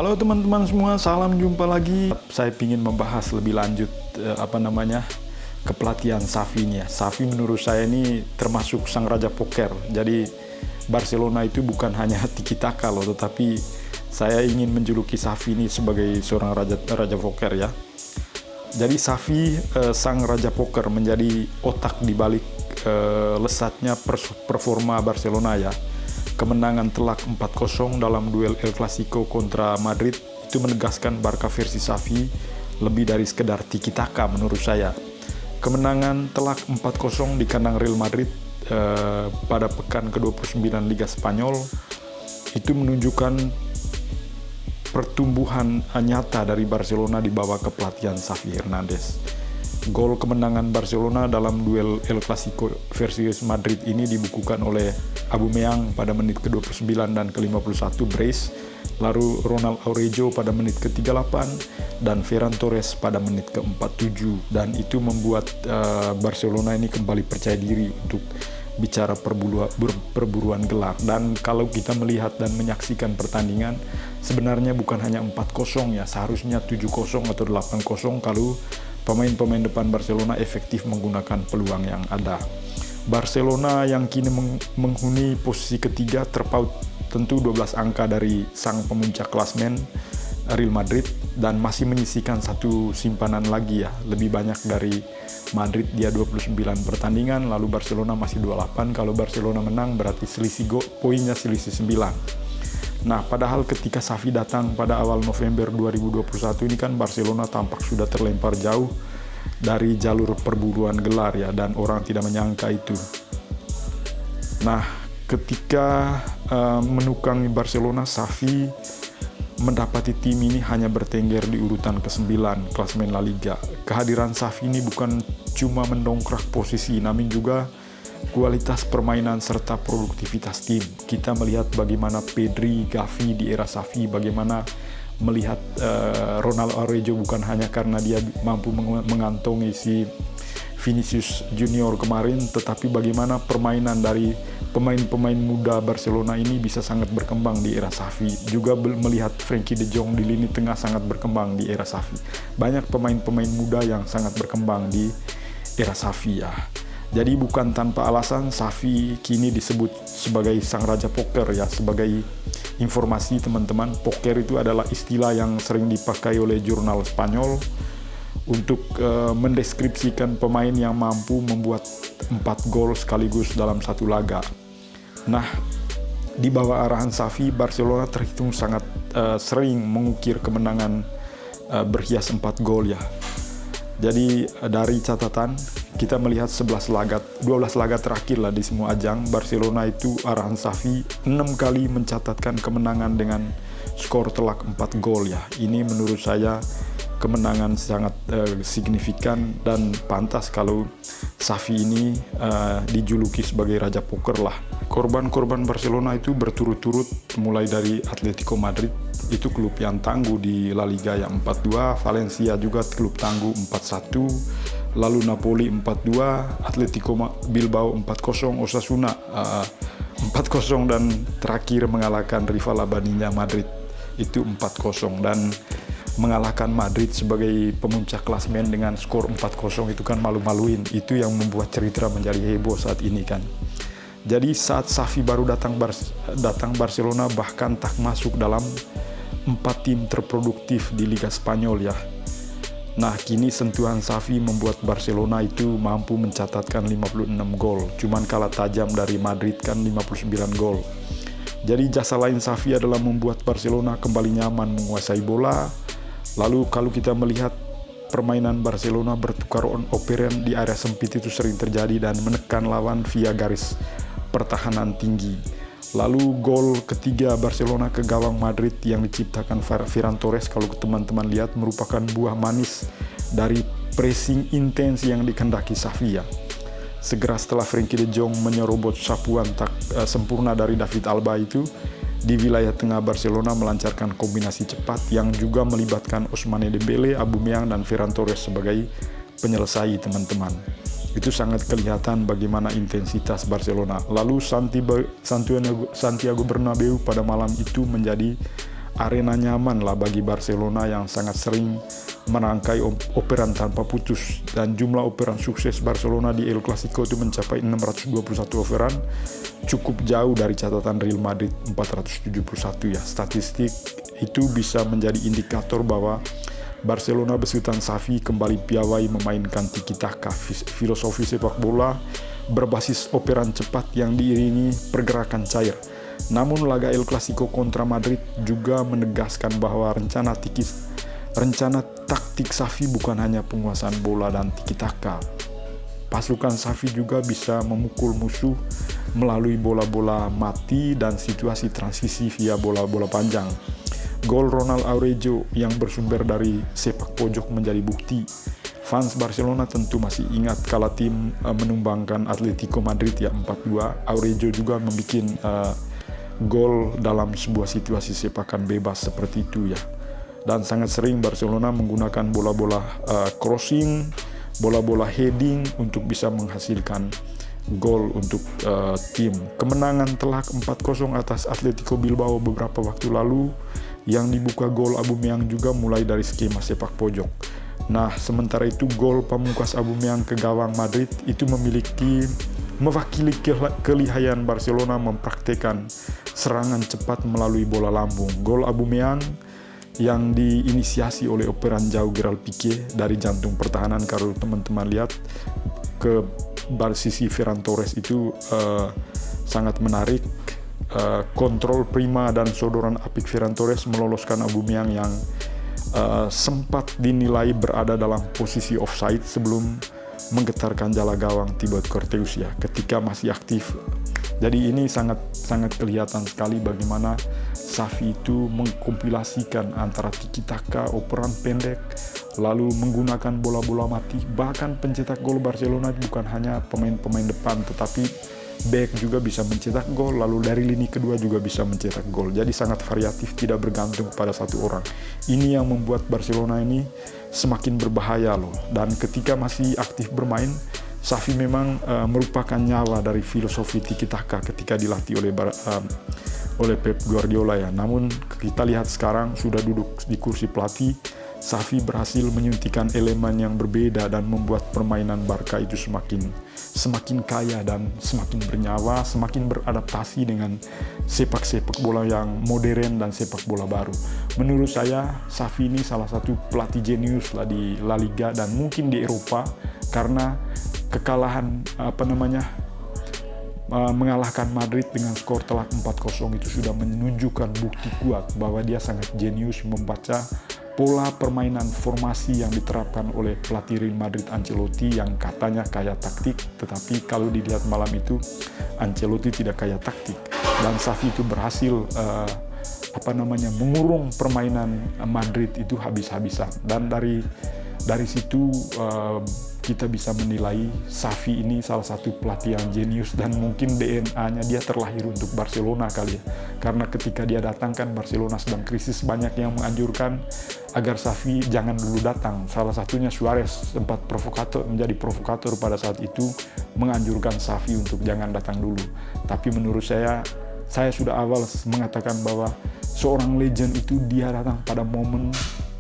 Halo teman-teman semua, salam jumpa lagi. Saya ingin membahas lebih lanjut kepelatihan Xavi ini ya. Xavi menurut saya ini termasuk sang raja poker. Jadi Barcelona itu bukan hanya tiki taka loh, tetapi saya ingin menjuluki Xavi ini sebagai seorang raja poker ya. Jadi Xavi sang raja poker menjadi otak di balik lesatnya performa Barcelona ya. Kemenangan telak 4-0 dalam duel El Clasico kontra Madrid itu menegaskan Barca versi Xavi lebih dari sekedar tiki taka menurut saya. Kemenangan telak 4-0 di kandang Real Madrid pada pekan ke-29 Liga Spanyol itu menunjukkan pertumbuhan nyata dari Barcelona di bawah kepelatihan Xavi Hernandez. Gol kemenangan Barcelona dalam duel El Clasico versus Madrid ini dibukukan oleh Aubameyang pada menit ke-29 dan ke-51 brace, lalu Ronald Araujo pada menit ke-38 dan Ferran Torres pada menit ke-47, dan itu membuat Barcelona ini kembali percaya diri untuk bicara perburuan gelar. Dan kalau kita melihat dan menyaksikan pertandingan, sebenarnya bukan hanya 4-0 ya, seharusnya 7-0 atau 8-0 kalau pemain-pemain depan Barcelona efektif menggunakan peluang yang ada. Barcelona yang kini menghuni posisi ketiga terpaut tentu 12 angka dari sang pemuncak klasmen Real Madrid, dan masih menyisihkan satu simpanan lagi ya, lebih banyak dari Madrid, dia 29 pertandingan, lalu Barcelona masih 28. Kalau Barcelona menang berarti poinnya selisih 9. Nah, padahal ketika Xavi datang pada awal November 2021 ini kan Barcelona tampak sudah terlempar jauh dari jalur perburuan gelar ya, dan orang tidak menyangka itu. Nah, ketika menukangi Barcelona, Xavi mendapati tim ini hanya bertengger di urutan ke-9 klasemen La Liga. Kehadiran Xavi ini bukan cuma mendongkrak posisi, namun juga kualitas permainan serta produktivitas tim. Kita melihat bagaimana Pedri, Gavi di era Xavi, bagaimana melihat Ronald Araujo bukan hanya karena dia mampu mengantongi si Vinicius Junior kemarin, tetapi bagaimana permainan dari pemain-pemain muda Barcelona ini bisa sangat berkembang di era Xavi. Juga melihat Frenkie de Jong di lini tengah sangat berkembang di era Xavi. Banyak pemain-pemain muda yang sangat berkembang di era Xavi ya. Jadi bukan tanpa alasan Xavi kini disebut sebagai sang raja poker ya. Sebagai informasi teman-teman, poker itu adalah istilah yang sering dipakai oleh jurnal Spanyol untuk mendeskripsikan pemain yang mampu membuat 4 gol sekaligus dalam satu laga. Nah, di bawah arahan Xavi, Barcelona terhitung sangat sering mengukir kemenangan berhias 4 gol ya. Jadi dari catatan kita melihat 12 laga terakhir lah di semua ajang, Barcelona itu arahan Xavi 6 kali mencatatkan kemenangan dengan skor telak 4 gol ya. Ini menurut saya kemenangan sangat signifikan dan pantas kalau Xavi ini dijuluki sebagai raja poker lah. Korban-korban Barcelona itu berturut-turut, mulai dari Atletico Madrid, itu klub yang tangguh di La Liga yang 4-2, Valencia juga klub tangguh 4-1, lalu Napoli 4-2, Atletico Bilbao 4-0, Osasuna 4-0, dan terakhir mengalahkan rival abadinya Madrid itu 4-0, dan mengalahkan Madrid sebagai pemuncak klasemen dengan skor 4-0 itu kan malu-maluin. Itu yang membuat cerita menjadi heboh saat ini kan. Jadi saat Xavi baru datang Barcelona bahkan tak masuk dalam 4 tim terproduktif di Liga Spanyol ya. Nah, kini sentuhan Xavi membuat Barcelona itu mampu mencatatkan 56 gol. Cuman kalah tajam dari Madrid kan 59 gol. Jadi jasa lain Xavi adalah membuat Barcelona kembali nyaman menguasai bola. Lalu kalau kita melihat permainan Barcelona bertukar operan di area sempit itu sering terjadi dan menekan lawan via garis pertahanan tinggi. Lalu gol ketiga Barcelona ke gawang Madrid yang diciptakan Ferran Torres, kalau teman-teman lihat, merupakan buah manis dari pressing intens yang dikehendaki Xavi ya. Segera setelah Frenkie de Jong menyerobot sapuan tak sempurna dari David Alba itu, di wilayah tengah Barcelona melancarkan kombinasi cepat yang juga melibatkan Ousmane Dembele, Aubameyang, dan Ferran Torres sebagai penyelesai teman-teman. Itu sangat kelihatan bagaimana intensitas Barcelona. Lalu Santiago Bernabeu pada malam itu menjadi arena nyaman lah bagi Barcelona yang sangat sering merangkai operan tanpa putus, dan jumlah operan sukses Barcelona di El Clasico itu mencapai 621 operan, cukup jauh dari catatan Real Madrid 471 ya. Statistik itu bisa menjadi indikator bahwa Barcelona besutan Xavi kembali piawai memainkan tiki-taka, filosofi sepak bola berbasis operan cepat yang diiringi pergerakan cair. Namun laga El Clasico kontra Madrid juga menegaskan bahwa rencana taktik Xavi bukan hanya penguasaan bola dan tiki-taka. Pasukan Xavi juga bisa memukul musuh melalui bola-bola mati dan situasi transisi via bola-bola panjang. Gol Ronald Araujo yang bersumber dari sepak pojok menjadi bukti. Fans Barcelona tentu masih ingat kala tim menumbangkan Atletico Madrid ya 4-2. Araujo juga membuat gol dalam sebuah situasi sepakan bebas seperti itu ya. Dan sangat sering Barcelona menggunakan bola-bola crossing, bola-bola heading untuk bisa menghasilkan gol untuk tim. Kemenangan telak 4-0 atas Atletico Bilbao beberapa waktu lalu yang dibuka gol Aubameyang juga mulai dari skema sepak pojok. Nah, sementara itu gol pamungkas Aubameyang ke gawang Madrid itu mewakili kelihayan Barcelona mempraktekkan serangan cepat melalui bola lambung. Gol Aubameyang yang diinisiasi oleh operan jauh Gerard Piqué dari jantung pertahanan, kalau teman-teman lihat ke sisi Ferran Torres itu sangat menarik. Kontrol prima dan sodoran apik Ferran Torres meloloskan Aubameyang yang sempat dinilai berada dalam posisi offside sebelum menggetarkan jala gawang Thibaut Courtois ya ketika masih aktif. Jadi ini sangat kelihatan sekali bagaimana Xavi itu mengkompilasikan antara tiki-taka, operan pendek, lalu menggunakan bola-bola mati. Bahkan pencetak gol Barcelona bukan hanya pemain-pemain depan, tetapi back juga bisa mencetak gol, lalu dari lini kedua juga bisa mencetak gol. Jadi sangat variatif, tidak bergantung pada satu orang. Ini yang membuat Barcelona ini semakin berbahaya loh. Dan ketika masih aktif bermain, Xavi memang merupakan nyawa dari filosofi tiki-taka ketika dilatih oleh Pep Guardiola ya. Namun kita lihat sekarang sudah duduk di kursi pelatih, Xavi berhasil menyuntikkan elemen yang berbeda dan membuat permainan Barca itu semakin kaya dan semakin bernyawa, semakin beradaptasi dengan sepak bola yang modern dan sepak bola baru. Menurut saya, Xavi ini salah satu pelatih jenius lah di La Liga dan mungkin di Eropa, karena kekalahan mengalahkan Madrid dengan skor telak 4-0 itu sudah menunjukkan bukti kuat bahwa dia sangat jenius membaca pola permainan formasi yang diterapkan oleh pelatih Real Madrid Ancelotti yang katanya kaya taktik, tetapi kalau dilihat malam itu Ancelotti tidak kaya taktik, dan Xavi itu berhasil mengurung permainan Madrid itu habis-habisan. Dan dari situ kita bisa menilai Xavi ini salah satu pelatih yang jenius, dan mungkin DNA-nya dia terlahir untuk Barcelona kali ya. Karena ketika dia datang kan Barcelona sedang krisis, banyak yang menganjurkan agar Xavi jangan dulu datang. Salah satunya Suarez sempat menjadi provokator pada saat itu, menganjurkan Xavi untuk jangan datang dulu. Tapi menurut saya sudah awal mengatakan bahwa seorang legend itu dia datang pada momen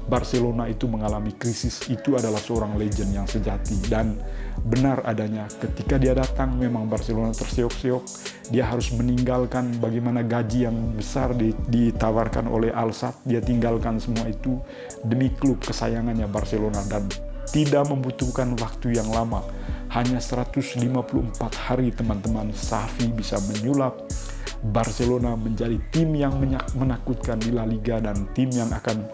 Barcelona itu mengalami krisis. Itu adalah seorang legend yang sejati, dan benar adanya ketika dia datang memang Barcelona terseok-seok. Dia harus meninggalkan bagaimana gaji yang besar ditawarkan oleh Al-Sadd. Dia tinggalkan semua itu demi klub kesayangannya Barcelona, dan tidak membutuhkan waktu yang lama. Hanya 154 hari teman-teman, Xavi bisa menyulap Barcelona menjadi tim yang menakutkan di La Liga dan tim yang akan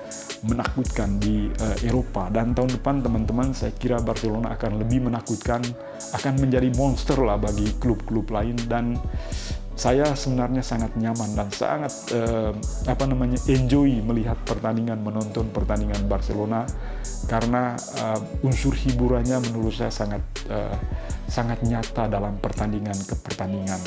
menakutkan di Eropa. Dan tahun depan teman-teman, saya kira Barcelona akan lebih menakutkan, akan menjadi monster lah bagi klub-klub lain. Dan saya sebenarnya sangat nyaman dan sangat enjoy melihat menonton pertandingan Barcelona, karena unsur hiburannya menurut saya sangat nyata dalam pertandingan ke pertandingan.